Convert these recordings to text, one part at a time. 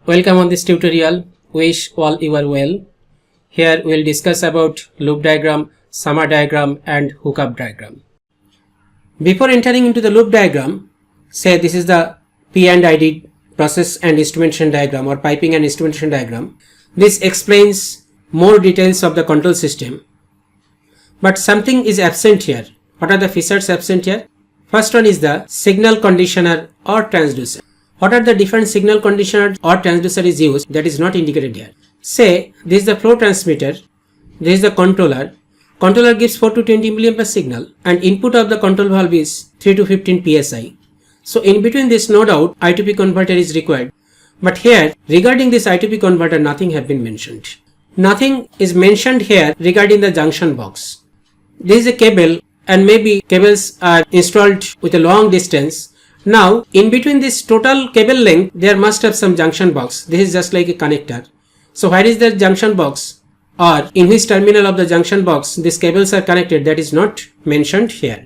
Welcome on this tutorial. Wish all you are well. Here we will discuss about loop diagram, summary diagram and hookup diagram. Before entering into the loop diagram, say this is the P&ID process and instrumentation diagram or piping and instrumentation diagram. This explains more details of the control system. But something is absent here. What are the features absent here? First one is the signal conditioner or transducer. What are the different signal conditioner or transducer is used that is not indicated here? Say this is the flow transmitter, this is the controller. Controller gives 4 to 20 milliampere signal and input of the control valve is 3 to 15 psi. So in between this, no doubt I2P converter is required. But here regarding this I2P converter nothing have been mentioned. Nothing is mentioned here regarding the junction box. This is a cable and maybe cables are installed with a long distance. Now in between this total cable length there must have some junction box. This is just like a connector. So where is the junction box or in which terminal of the junction box these cables are connected, that is not mentioned here.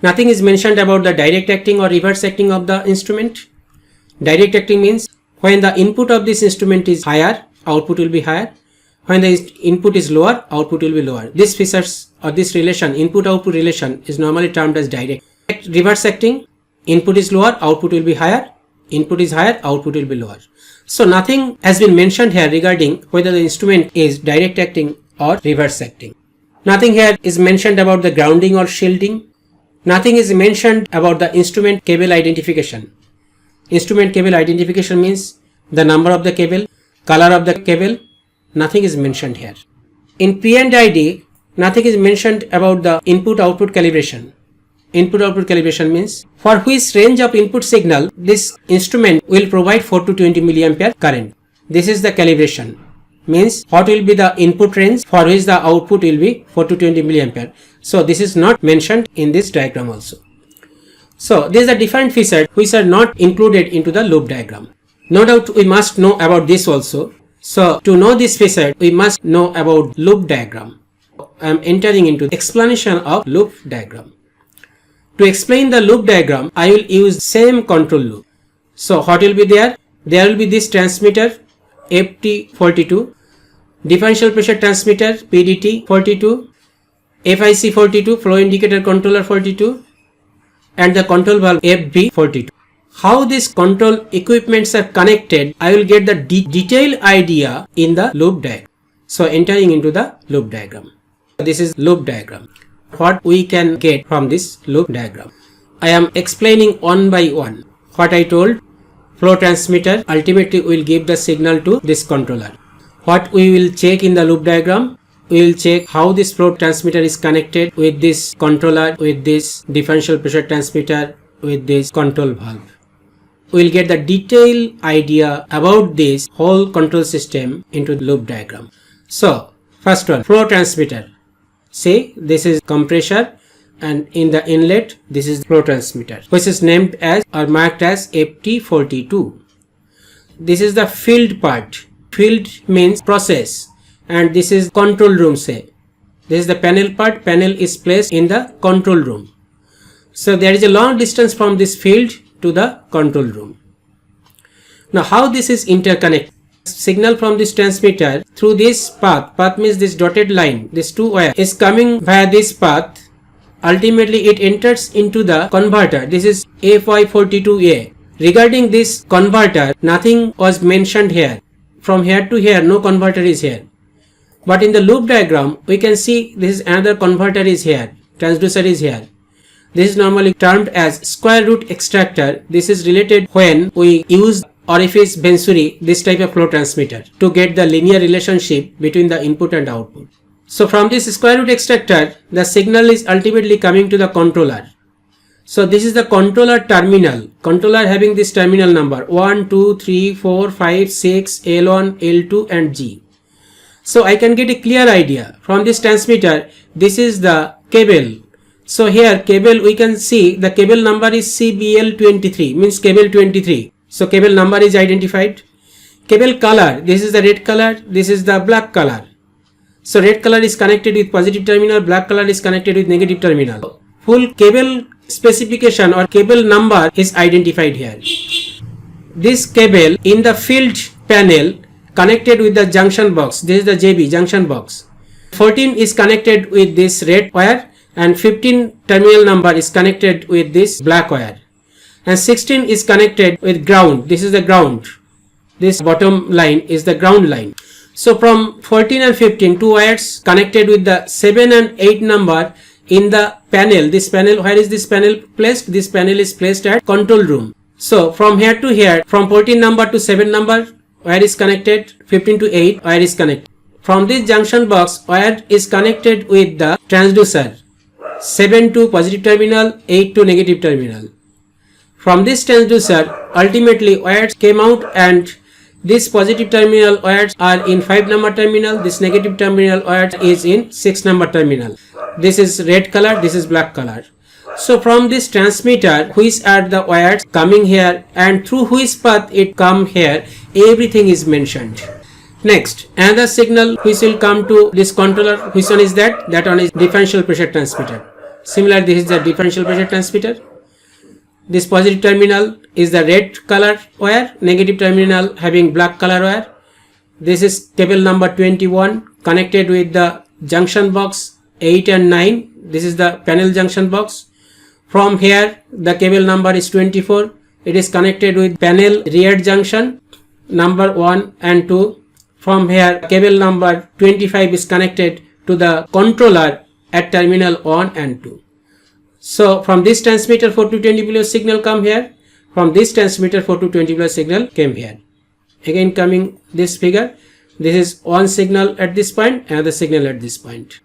Nothing is mentioned about the direct acting or reverse acting of the instrument. Direct acting means when the input of this instrument is higher, output will be higher. When the input is lower, output will be lower. This features or this relation, input-output relation, is normally termed as direct. Reverse acting, input is lower, output will be higher. Input is higher, output will be lower. So nothing has been mentioned here regarding whether the instrument is direct acting or reverse acting. Nothing here is mentioned about the grounding or shielding. Nothing is mentioned about the instrument cable identification. Instrument cable identification means the number of the cable, color of the cable. Nothing is mentioned here. In P&ID, nothing is mentioned about the input-output calibration. Input-output calibration means for which range of input signal this instrument will provide 4 to 20 milliampere current. This is the calibration. Means what will be the input range for which the output will be 4 to 20 milliampere. So this is not mentioned in this diagram also. So these are different features which are not included into the loop diagram. No doubt we must know about this also. So to know this feature we must know about loop diagram. I am entering into the explanation of loop diagram. To explain the loop diagram, I will use same control loop. So what will be there? There will be this transmitter FT42, differential pressure transmitter PDT 42, FIC 42, flow indicator controller 42, and the control valve FB 42. How these control equipments are connected, I will get the detailed idea in the loop diagram. So entering into the loop diagram. This is loop diagram. What we can get from this loop diagram. I am explaining one by one. What I told, flow transmitter ultimately will give the signal to this controller. What we will check in the loop diagram, we will check how this flow transmitter is connected with this controller, with this differential pressure transmitter, with this control valve. We will get the detailed idea about this whole control system into the loop diagram. So first one, flow transmitter. Say this is compressor and in the inlet this is flow transmitter which is named as or marked as FT42. This is the field part. Field means process and this is control room. Say this is the panel part. Panel is placed in the control room. So there is a long distance from this field to the control room. Now how this is interconnected? Signal from this transmitter through this path means this dotted line, this 2 wire is coming via this path. Ultimately it enters into the converter. This is FY42A. Regarding this converter, nothing was mentioned here. From here to here no converter is here. But in the loop diagram we can see this is another converter is here, transducer is here. This is normally termed as square root extractor. This is related when we use orifice venturi, this type of flow transmitter, to get the linear relationship between the input and output. So from this square root extractor, the signal is ultimately coming to the controller. So this is the controller terminal. Controller having this terminal number 1, 2, 3, 4, 5, 6, L1, L2 and G. So I can get a clear idea. From this transmitter, this is the cable. So here cable we can see the cable number is CBL23 means cable 23. So cable number is identified. Cable color, this is the red color, this is the black color. So red color is connected with positive terminal, black color is connected with negative terminal. Full cable specification or cable number is identified here. This cable in the field panel connected with the junction box. This is the JB junction box. 14 is connected with this red wire and 15 terminal number is connected with this black wire, and 16 is connected with ground. This is the ground. This bottom line is the ground line. So from 14 and 15, two wires connected with the 7 and 8 number in the panel. This panel, where is this panel placed? This panel is placed at control room. So from here to here, from 14 number to 7 number, wire is connected, 15 to 8, wire is connected. From this junction box, wire is connected with the transducer, 7 to positive terminal, 8 to negative terminal. From this transducer, ultimately wires came out, and this positive terminal wires are in 5 number terminal, this negative terminal wire is in 6 number terminal. This is red color, this is black color. So from this transmitter, which are the wires coming here and through which path it come here, everything is mentioned. Next, another signal which will come to this controller, which one is that? That one is differential pressure transmitter. Similar, this is the differential pressure transmitter. This positive terminal is the red color wire, negative terminal having black color wire. This is cable number 21 connected with the junction box 8 and 9. This is the panel junction box. From here the cable number is 24. It is connected with panel rear junction number 1 and 2. From here cable number 25 is connected to the controller at terminal 1 and 2. So from this transmitter 4 to 20 kilo signal come here. From this transmitter 4 to 20 kilo signal came here. Again coming this figure. This is one signal at this point, another signal at this point.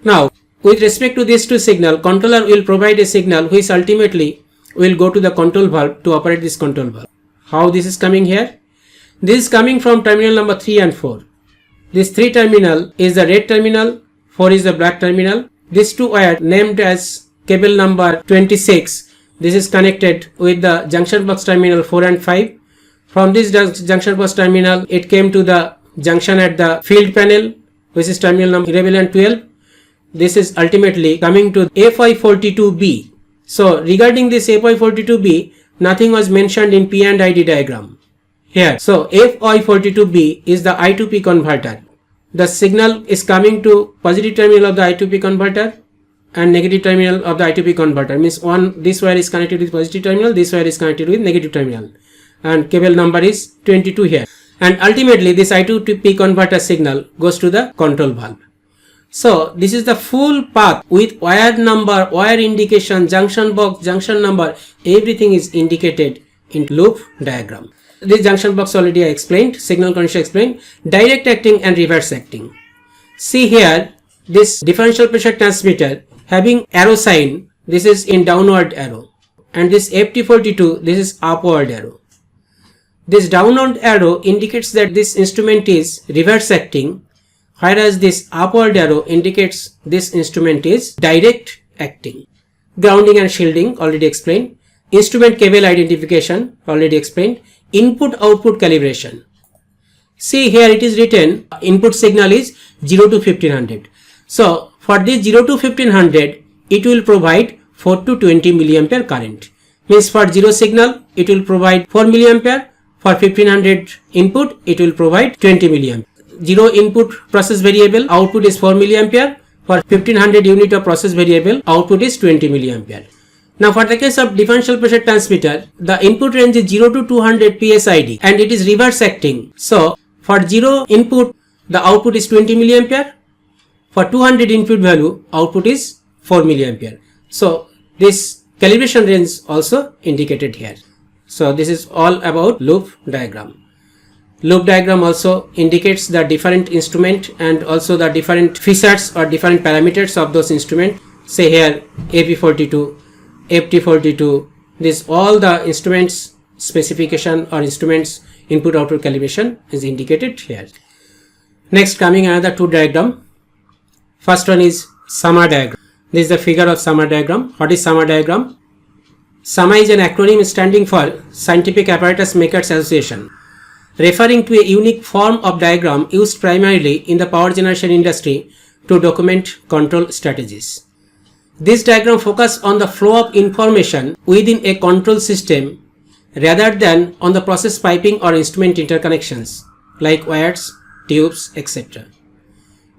Now with respect to these two signal, controller will provide a signal which ultimately will go to the control valve to operate this control valve. How this is coming here? This is coming from terminal number 3 and 4. This 3 terminal is the red terminal, 4 is the black terminal. These two wire named as cable number 26, this is connected with the junction box terminal 4 and 5. From this junction box terminal, it came to the junction at the field panel, which is terminal number 11 and 12. This is ultimately coming to FY42B. So regarding this FY42B, nothing was mentioned in P&ID diagram here. So FY42B is the I2P converter. The signal is coming to positive terminal of the I2P converter and negative terminal of the I2P converter. Means this wire is connected with positive terminal, this wire is connected with negative terminal, and cable number is 22 here. And ultimately this I2P converter signal goes to the control valve. So this is the full path with wire number, wire indication, junction box, junction number, everything is indicated in loop diagram. This junction box already I explained, signal condition explained, direct acting and reverse acting. See here, this differential pressure transmitter having arrow sign, this is in downward arrow, and this FT42, this is upward arrow. This downward arrow indicates that this instrument is reverse acting, whereas this upward arrow indicates this instrument is direct acting. Grounding and shielding already explained. Instrument cable identification already explained. Input output calibration. See here it is written input signal is 0 to 1500. So for this 0 to 1500 it will provide 4 to 20 milliampere current. Means for 0 signal it will provide 4 milliampere. For 1500 input it will provide 20 milliampere. 0 input process variable output is 4 milliampere. For 1500 unit of process variable output is 20 milliampere. Now for the case of differential pressure transmitter, the input range is 0 to 200 psid and it is reverse acting. So for 0 input the output is 20 milliampere. For 200 input value output is 4 milliampere. So this calibration range also indicated here. So this is all about loop diagram. Loop diagram also indicates the different instrument and also the different features or different parameters of those instruments. Say here AP42, FT42, this all the instruments specification or instruments input output calibration is indicated here. Next coming another two diagram. First one is SAMA diagram. This is the figure of SAMA diagram. What is SAMA diagram? SAMA is an acronym standing for Scientific Apparatus Makers Association, referring to a unique form of diagram used primarily in the power generation industry to document control strategies. This diagram focuses on the flow of information within a control system rather than on the process piping or instrument interconnections. like wires, tubes, etc.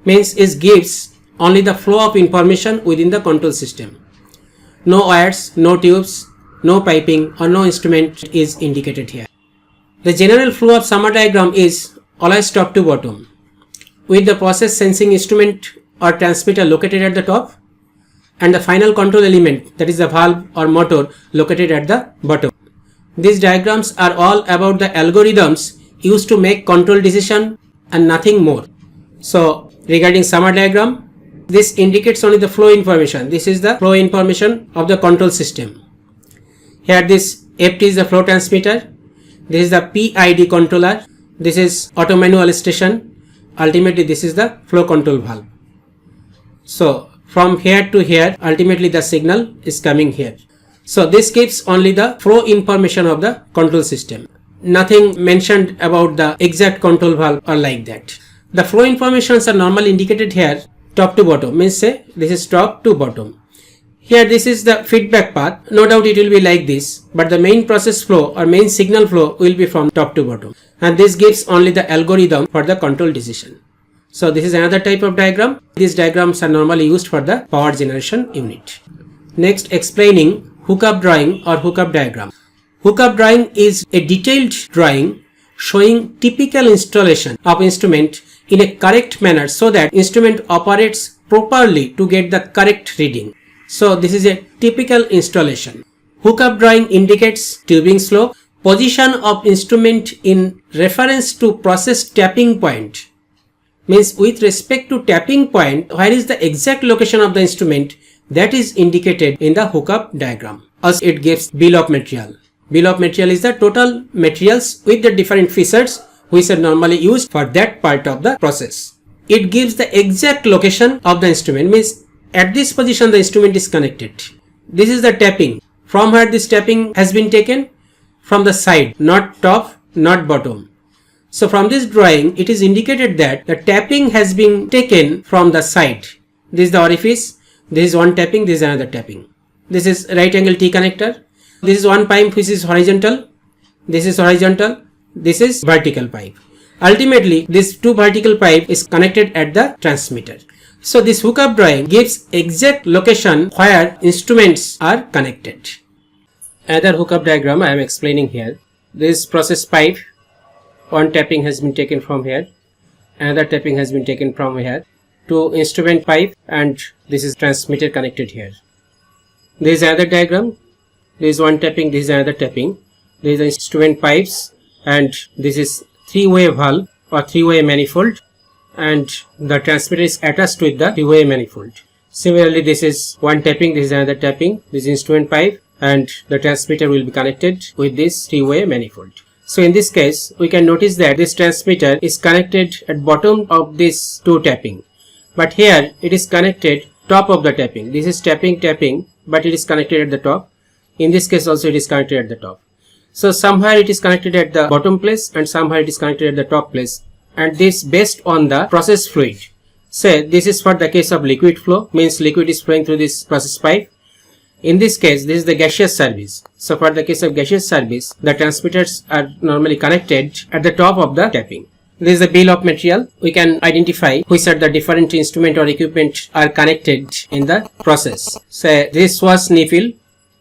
Means it gives only the flow of information within the control system. No wires, no tubes, no piping or no instrument is indicated here. The general flow of summary diagram is always top to bottom, with the process sensing instrument or transmitter located at the top and the final control element, that is the valve or motor, located at the bottom. These diagrams are all about the algorithms used to make control decision and nothing more. So regarding summary diagram, this indicates only the flow information. This is the flow information of the control system. Here this FT is the flow transmitter. This is the P&ID controller. This is auto manual station. Ultimately this is the flow control valve. So from here to here, ultimately the signal is coming here. So this gives only the flow information of the control system. Nothing mentioned about the exact control valve or like that. The flow informations are normally indicated here top to bottom, means say this is top to bottom. Here this is the feedback path. No doubt it will be like this, but the main process flow or main signal flow will be from top to bottom, and this gives only the algorithm for the control decision. So this is another type of diagram. These diagrams are normally used for the power generation unit. Next, explaining hookup drawing or hookup diagram. Hookup drawing is a detailed drawing showing typical installation of instrument in a correct manner so that instrument operates properly to get the correct reading. So this is a typical installation. Hookup drawing indicates tubing slope, position of instrument in reference to process tapping point. Means with respect to tapping point, where is the exact location of the instrument, that is indicated in the hookup diagram. Also it gives bill of material. Bill of material is the total materials with the different features which are normally used for that part of the process. It gives the exact location of the instrument, means at this position the instrument is connected. This is the tapping. From where this tapping has been taken? From the side, not top, not bottom. So from this drawing it is indicated that the tapping has been taken from the side. This is the orifice. This is one tapping, this is another tapping. This is right angle T connector. This is one pipe which is horizontal. This is horizontal. This is vertical pipe. Ultimately, this two vertical pipe is connected at the transmitter. So this hookup drawing gives exact location where instruments are connected. Another hookup diagram I am explaining here. This process pipe, one tapping has been taken from here. Another tapping has been taken from here. Two instrument pipe, and this is transmitter connected here. There is another diagram. There is one tapping, this is another tapping. There is the instrument pipes, and this is three-way valve or three-way manifold, and the transmitter is attached with the three-way manifold. Similarly, this is one tapping, this is another tapping, this is instrument pipe, and the transmitter will be connected with this three-way manifold. So in this case, we can notice that this transmitter is connected at bottom of this two tapping, but here it is connected top of the tapping. This is tapping, but it is connected at the top. In this case also it is connected at the top. So somewhere it is connected at the bottom place and somewhere it is connected at the top place, and this based on the process fluid. Say this is for the case of liquid flow, means liquid is flowing through this process pipe. In this case, this is the gaseous service. So for the case of gaseous service, the transmitters are normally connected at the top of the tapping. This is the bill of material. We can identify which are the different instrument or equipment are connected in the process. Say this was nipple,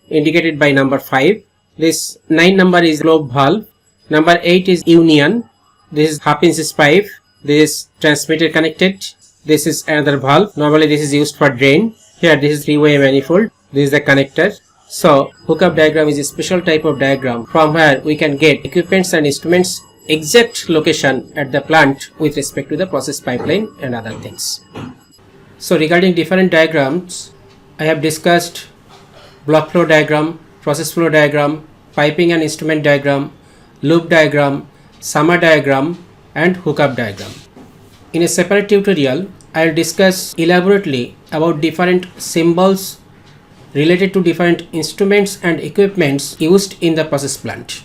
indicated by number 5. This 9 number is globe valve. Number 8 is union. This is half inch pipe. This is transmitter connected. This is another valve. Normally this is used for drain. Here this is three-way manifold. This is the connector. So hookup diagram is a special type of diagram from where we can get equipments and instruments exact location at the plant with respect to the process pipeline and other things. So regarding different diagrams, I have discussed block flow diagram, process flow diagram, piping and instrument diagram, loop diagram, summer diagram, and hookup diagram. In a separate tutorial, I will discuss elaborately about different symbols related to different instruments and equipments used in the process plant.